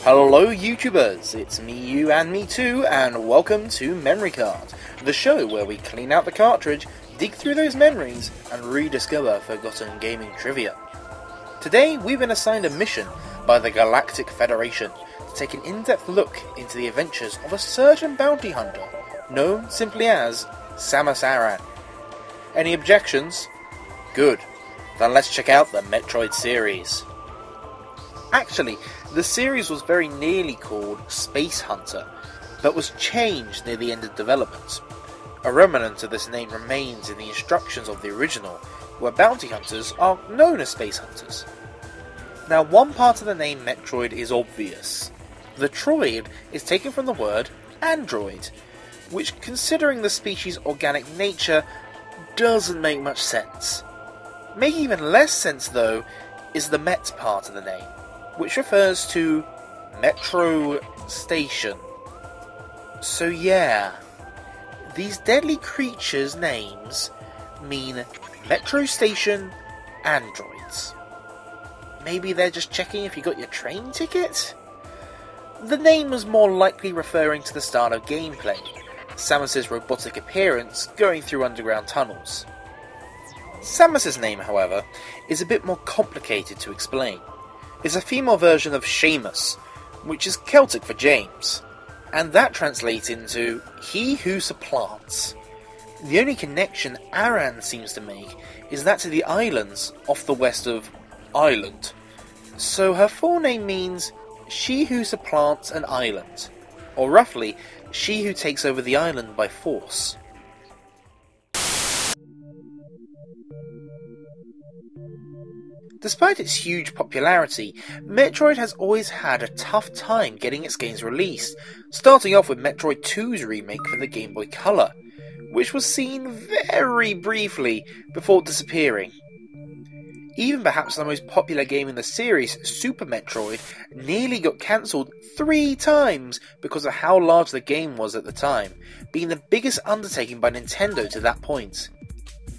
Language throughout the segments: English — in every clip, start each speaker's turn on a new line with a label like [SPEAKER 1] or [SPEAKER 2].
[SPEAKER 1] Hello YouTubers, it's me, you and me too, and welcome to Memory Card, the show where we clean out the cartridge, dig through those memories, and rediscover forgotten gaming trivia. Today we've been assigned a mission by the Galactic Federation to take an in-depth look into the adventures of a certain bounty hunter, known simply as Samus Aran. Any objections? Good. Then let's check out the Metroid series. Actually, the series was very nearly called Space Hunter, but was changed near the end of development. A remnant of this name remains in the instructions of the original, where bounty hunters are known as space hunters. Now, one part of the name Metroid is obvious. The troid is taken from the word android, which, considering the species' organic nature, doesn't make much sense. Making even less sense, though, is the Met part of the name, which refers to Metro Station. So yeah, these deadly creatures' names mean Metro Station androids. Maybe they're just checking if you got your train ticket? The name was more likely referring to the start of gameplay, Samus's robotic appearance going through underground tunnels. Samus's name, however, is a bit more complicated to explain. It's a female version of Seamus, which is Celtic for James, and that translates into he who supplants. The only connection Aran seems to make is that to the islands off the west of Ireland. So her full name means she who supplants an island, or roughly, she who takes over the island by force. Despite its huge popularity, Metroid has always had a tough time getting its games released, starting off with Metroid 2's remake for the Game Boy Color, which was seen very briefly before disappearing. Even perhaps the most popular game in the series, Super Metroid, nearly got cancelled 3 times because of how large the game was at the time, being the biggest undertaking by Nintendo to that point.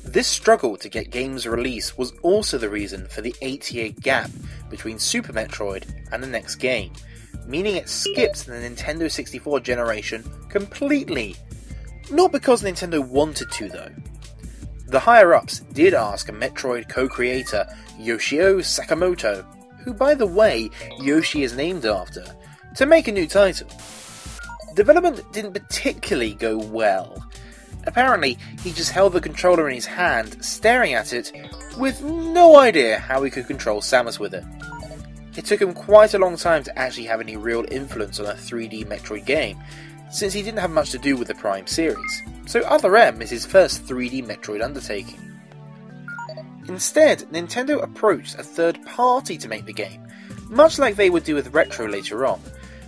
[SPEAKER 1] This struggle to get games released was also the reason for the 8-year gap between Super Metroid and the next game, meaning it skipped the Nintendo 64 generation completely. Not because Nintendo wanted to though. The higher-ups did ask Metroid co-creator Yoshio Sakamoto, who by the way Yoshi is named after, to make a new title. Development didn't particularly go well. Apparently, he just held the controller in his hand, staring at it, with no idea how he could control Samus with it. It took him quite a long time to actually have any real influence on a 3D Metroid game, since he didn't have much to do with the Prime series, so Other M is his first 3D Metroid undertaking. Instead, Nintendo approached a third party to make the game, much like they would do with Retro later on,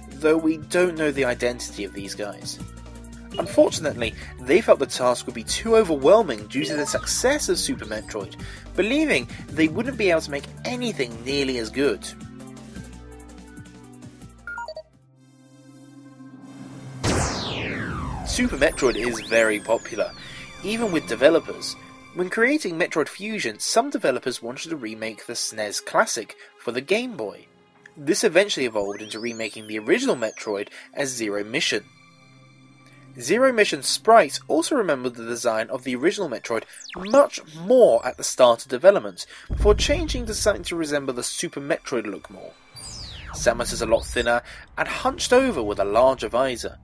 [SPEAKER 1] though we don't know the identity of these guys. Unfortunately, they felt the task would be too overwhelming due to the success of Super Metroid, believing they wouldn't be able to make anything nearly as good. Super Metroid is very popular, even with developers. When creating Metroid Fusion, some developers wanted to remake the SNES classic for the Game Boy. This eventually evolved into remaking the original Metroid as Zero Mission. Zero Mission sprites also remembered the design of the original Metroid much more at the start of development, before changing to something to resemble the Super Metroid look more. Samus is a lot thinner and hunched over with a larger visor.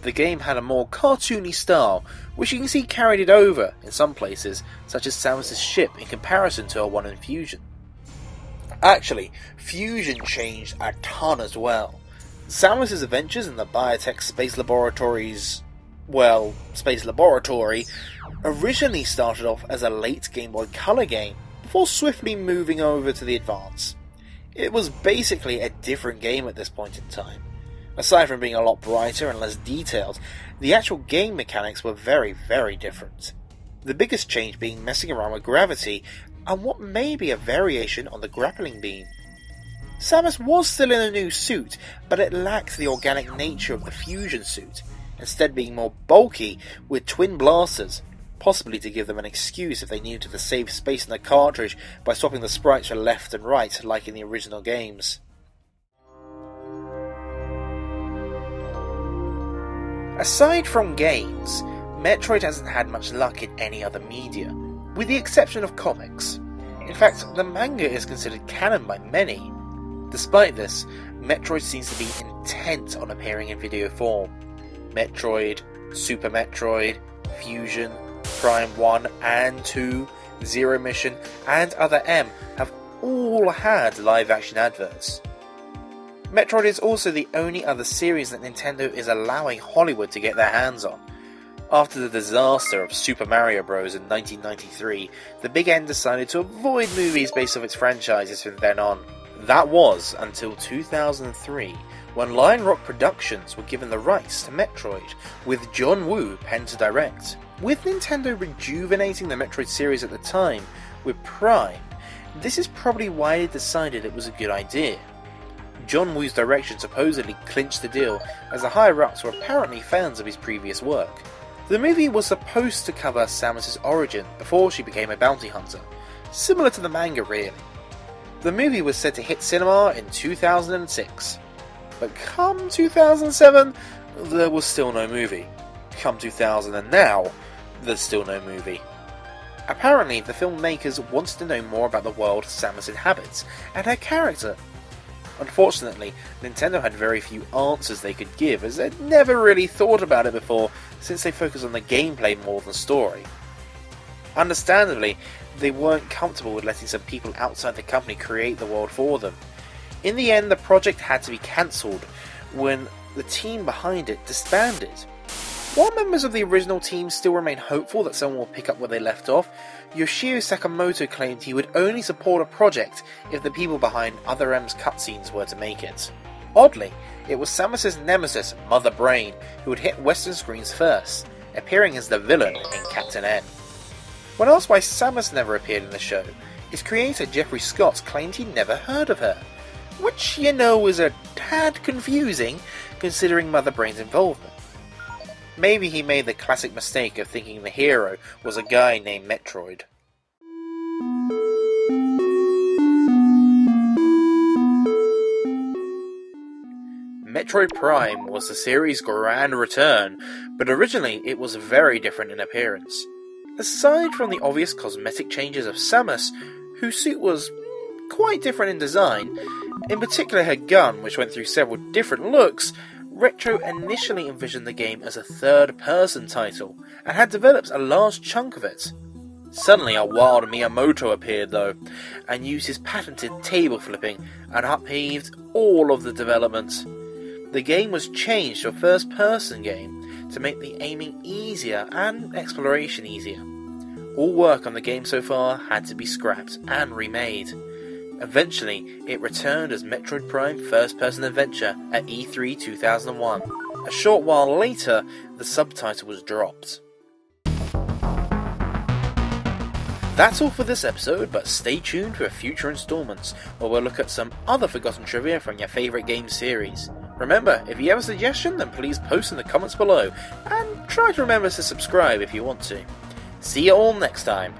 [SPEAKER 1] The game had a more cartoony style, which you can see carried it over in some places, such as Samus' ship in comparison to her one in Fusion. Actually, Fusion changed a ton as well. Samus' adventures in the Biotech Space Laboratory originally started off as a late Game Boy Color game, before swiftly moving over to the Advance. It was basically a different game at this point in time. Aside from being a lot brighter and less detailed, the actual game mechanics were very, very different. The biggest change being messing around with gravity, and what may be a variation on the grappling beam. Samus was still in a new suit, but it lacked the organic nature of the Fusion suit, instead being more bulky with twin blasters, possibly to give them an excuse if they needed to save space in the cartridge by swapping the sprites for left and right like in the original games. Aside from games, Metroid hasn't had much luck in any other media, with the exception of comics. In fact, the manga is considered canon by many. Despite this, Metroid seems to be intent on appearing in video form. Metroid, Super Metroid, Fusion, Prime 1 and 2, Zero Mission, and Other M have all had live-action adverts. Metroid is also the only other series that Nintendo is allowing Hollywood to get their hands on. After the disaster of Super Mario Bros. In 1993, the Big N decided to avoid movies based off its franchises from then on. That was until 2003, when Lion Rock Productions were given the rights to Metroid, with John Woo penned to direct. With Nintendo rejuvenating the Metroid series at the time with Prime, this is probably why they decided it was a good idea. John Woo's direction supposedly clinched the deal, as the higher-ups were apparently fans of his previous work. The movie was supposed to cover Samus' origin before she became a bounty hunter, similar to the manga really. The movie was set to hit cinema in 2006, but come 2007, there was still no movie. Come 2000 and now, there's still no movie. Apparently, the filmmakers wanted to know more about the world Samus inhabits and her character. Unfortunately, Nintendo had very few answers they could give, as they'd never really thought about it before, since they focus on the gameplay more than story. Understandably, they weren't comfortable with letting some people outside the company create the world for them. In the end, the project had to be cancelled when the team behind it disbanded. While members of the original team still remain hopeful that someone will pick up where they left off, Yoshio Sakamoto claimed he would only support a project if the people behind Other M's cutscenes were to make it. Oddly, it was Samus' nemesis, Mother Brain, who would hit Western screens first, appearing as the villain in Captain N. When asked why Samus never appeared in the show, its creator Jeffrey Scott claimed he'd never heard of her, which, you know, is a tad confusing considering Mother Brain's involvement. Maybe he made the classic mistake of thinking the hero was a guy named Metroid. Metroid Prime was the series' grand return, but originally it was very different in appearance. Aside from the obvious cosmetic changes of Samus, whose suit was quite different in design, in particular her gun, which went through several different looks, Retro initially envisioned the game as a third-person title, and had developed a large chunk of it. Suddenly a wild Miyamoto appeared though, and used his patented table flipping, and upheaved all of the development. The game was changed to a first-person game, to make the aiming easier and exploration easier. All work on the game so far had to be scrapped and remade. Eventually, it returned as Metroid Prime First-Person Adventure at E3 2001. A short while later, the subtitle was dropped. That's all for this episode, but stay tuned for future installments, where we'll look at some other forgotten trivia from your favourite game series. Remember, if you have a suggestion, then please post in the comments below, and try to remember to subscribe if you want to. See you all next time.